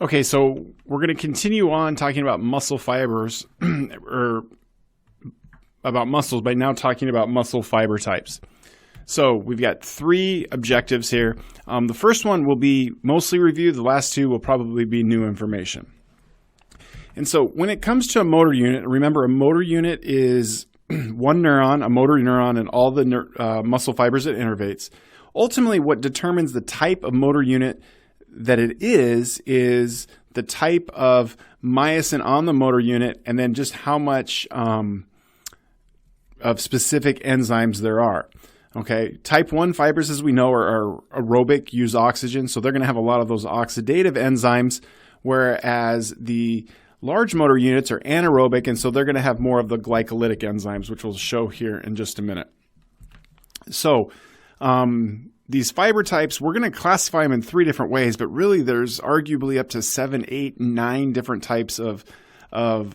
Okay, so we're going to continue on talking about muscle fibers, or about muscles, by now talking about muscle fiber types. So we've got 3 objectives here. The first one will be mostly review. The last 2 will probably be new information. And so when it comes to a motor unit, remember a motor unit is one neuron, a motor neuron, and all the muscle fibers it innervates. Ultimately, what determines the type of motor unit that it is the type of myosin on the motor unit, and then just how much of specific enzymes there are. Okay, type 1 fibers, as we know, are aerobic, use oxygen, so they're going to have a lot of those oxidative enzymes, whereas the large motor units are anaerobic, and so they're going to have more of the glycolytic enzymes, which we'll show here in just a minute. So these fiber types, we're going to classify them in 3 different ways, but really there's arguably up to 7, 8, 9 different types of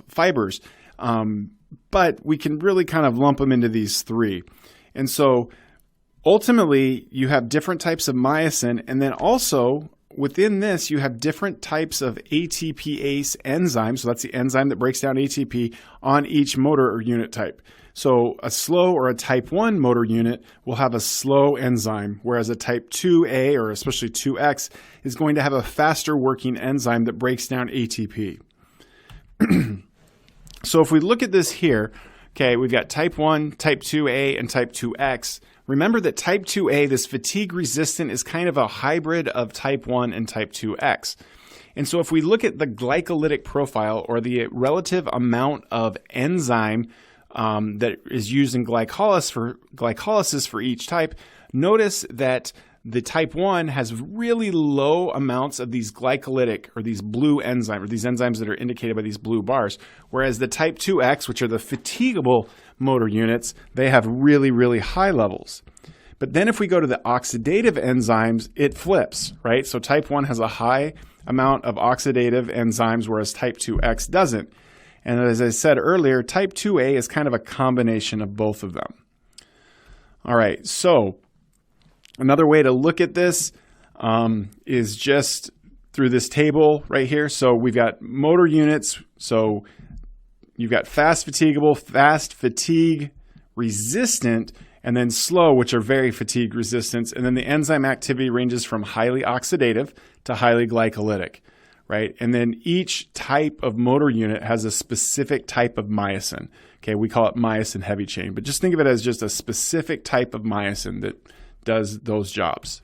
fibers. But we can really kind of lump them into these 3. And so ultimately you have different types of myosin, and then also within this you have different types of ATPase enzymes. So that's the enzyme that breaks down ATP on each motor or unit type. So a slow or a type 1 motor unit will have a slow enzyme, whereas a type 2A or especially 2X is going to have a faster working enzyme that breaks down ATP. So if we look at this here, okay, we've got type 1, type 2A, and type 2X. Remember that type 2A, this fatigue resistant, is kind of a hybrid of type 1 and type 2X. And so if we look at the glycolytic profile, or the relative amount of enzyme that is used in glycolysis for each type, notice that the type 1 has really low amounts of these glycolytic, or these blue enzymes, or these enzymes that are indicated by these blue bars, whereas the type 2X, which are the fatigable motor units, they have really, really high levels. But then if we go to the oxidative enzymes, it flips, right? So type 1 has a high amount of oxidative enzymes, whereas type 2X doesn't. And as I said earlier, type 2A is kind of a combination of both of them. All right, so another way to look at this is just through this table right here. So we've got motor units. So you've got fast fatigable, fast fatigue resistant, and then slow, which are very fatigue resistant. And then the enzyme activity ranges from highly oxidative to highly glycolytic, right? And then each type of motor unit has a specific type of myosin. Okay, we call it myosin heavy chain, but just think of it as just a specific type of myosin that does those jobs.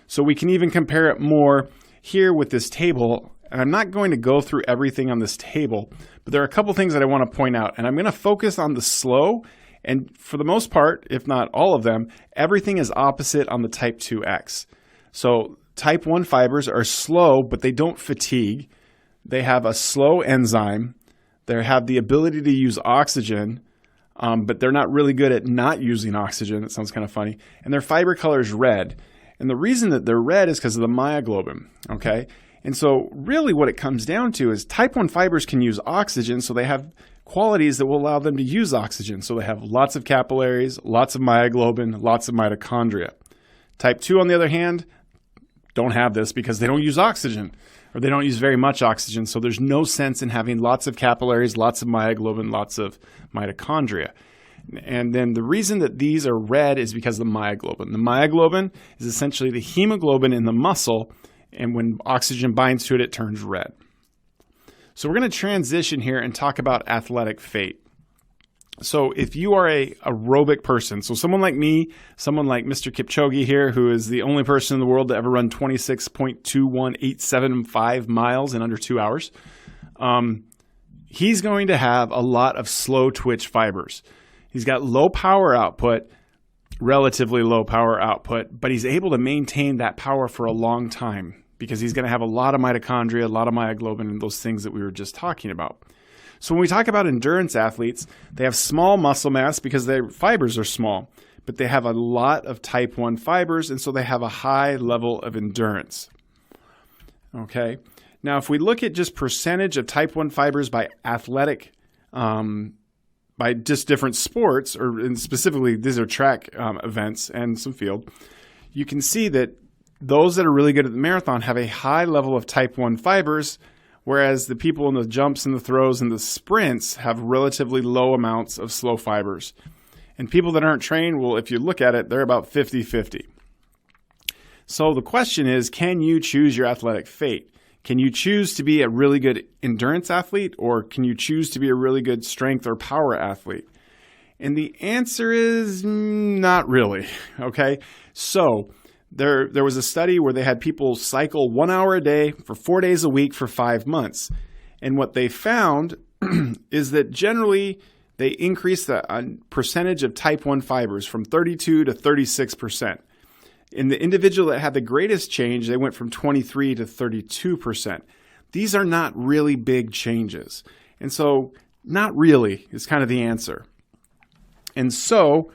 So we can even compare it more here with this table. And I'm not going to go through everything on this table, but there are a couple things that I want to point out. And I'm going to focus on the slow. And for the most part, if not all of them, everything is opposite on the type 2X. So type 1 fibers are slow, but they don't fatigue. They have a slow enzyme. They have the ability to use oxygen, but they're not really good at not using oxygen. That sounds kind of funny. And their fiber color is red. And the reason that they're red is because of the myoglobin, okay? And so really what it comes down to is type 1 fibers can use oxygen, so they have qualities that will allow them to use oxygen. So they have lots of capillaries, lots of myoglobin, lots of mitochondria. Type 2, on the other hand, don't have this because they don't use oxygen, or they don't use very much oxygen. So there's no sense in having lots of capillaries, lots of myoglobin, lots of mitochondria. And then the reason that these are red is because of the myoglobin. The myoglobin is essentially the hemoglobin in the muscle, and when oxygen binds to it, it turns red. So we're going to transition here and talk about athletic fate. So if you are a aerobic person, so someone like me, someone like Mr. Kipchoge here, who is the only person in the world to ever run 26.21875 miles in under 2 hours, he's going to have a lot of slow twitch fibers. He's got low power output, relatively low power output, but he's able to maintain that power for a long time because he's going to have a lot of mitochondria, a lot of myoglobin, and those things that we were just talking about. So when we talk about endurance athletes, they have small muscle mass because their fibers are small, but they have a lot of type 1 fibers, and so they have a high level of endurance. Okay. Now, if we look at just percentage of type 1 fibers by athletic, by just different sports, and specifically these are track events and some field, you can see that those that are really good at the marathon have a high level of type 1 fibers, whereas the people in the jumps and the throws and the sprints have relatively low amounts of slow fibers. And people that aren't trained, well, if you look at it, they're about 50-50. So the question is, can you choose your athletic fate? Can you choose to be a really good endurance athlete, or can you choose to be a really good strength or power athlete? And the answer is not really, okay? So there was a study where they had people cycle 1 hour a day for 4 days a week for 5 months. And what they found is that generally they increased the percentage of type 1 fibers from 32 to 36%. In the individual that had the greatest change, they went from 23 to 32%. These are not really big changes. And so not really is kind of the answer. And so,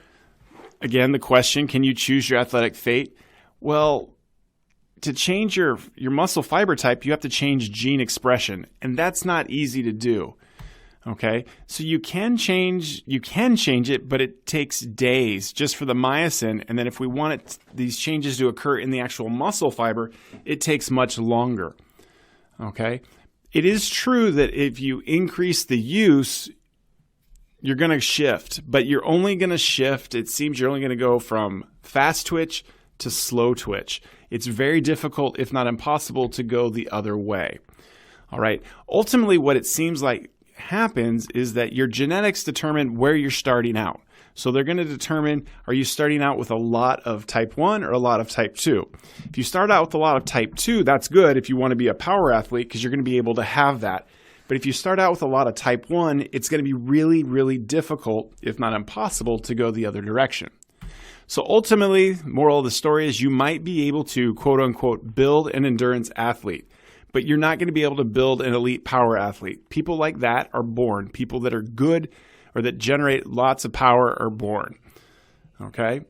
again, the question, can you choose your athletic fate? Well, to change your muscle fiber type, you have to change gene expression, and that's not easy to do. Okay, so you can change it, but it takes days just for the myosin. And then if we want these changes to occur in the actual muscle fiber, it takes much longer. Okay, it is true that if you increase the use, you're going to shift, but you're only going to shift. It seems you're only going to go from fast twitch to slow twitch. It's very difficult, if not impossible, to go the other way. All right, ultimately, what it seems like happens is that your genetics determine where you're starting out. So they're going to determine, are you starting out with a lot of type 1 or a lot of type 2? If you start out with a lot of type 2, that's good if you want to be a power athlete, because you're going to be able to have that. But if you start out with a lot of type 1, it's going to be really, really difficult, if not impossible, to go the other direction. So ultimately, moral of the story is you might be able to, quote unquote, build an endurance athlete, but you're not going to be able to build an elite power athlete. People like that are born. People that are good or that generate lots of power are born. Okay?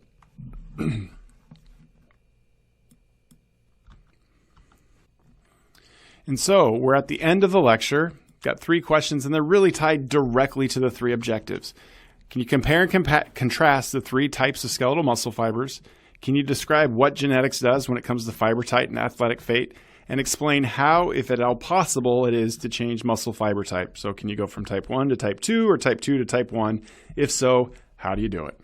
And so we're at the end of the lecture. Got 3 questions, and they're really tied directly to the 3 objectives. Can you compare and contrast the 3 types of skeletal muscle fibers? Can you describe what genetics does when it comes to fiber type and athletic fate? And explain how, if at all possible, it is to change muscle fiber type. So can you go from type 1 to type 2 or type 2 to type 1? If so, how do you do it?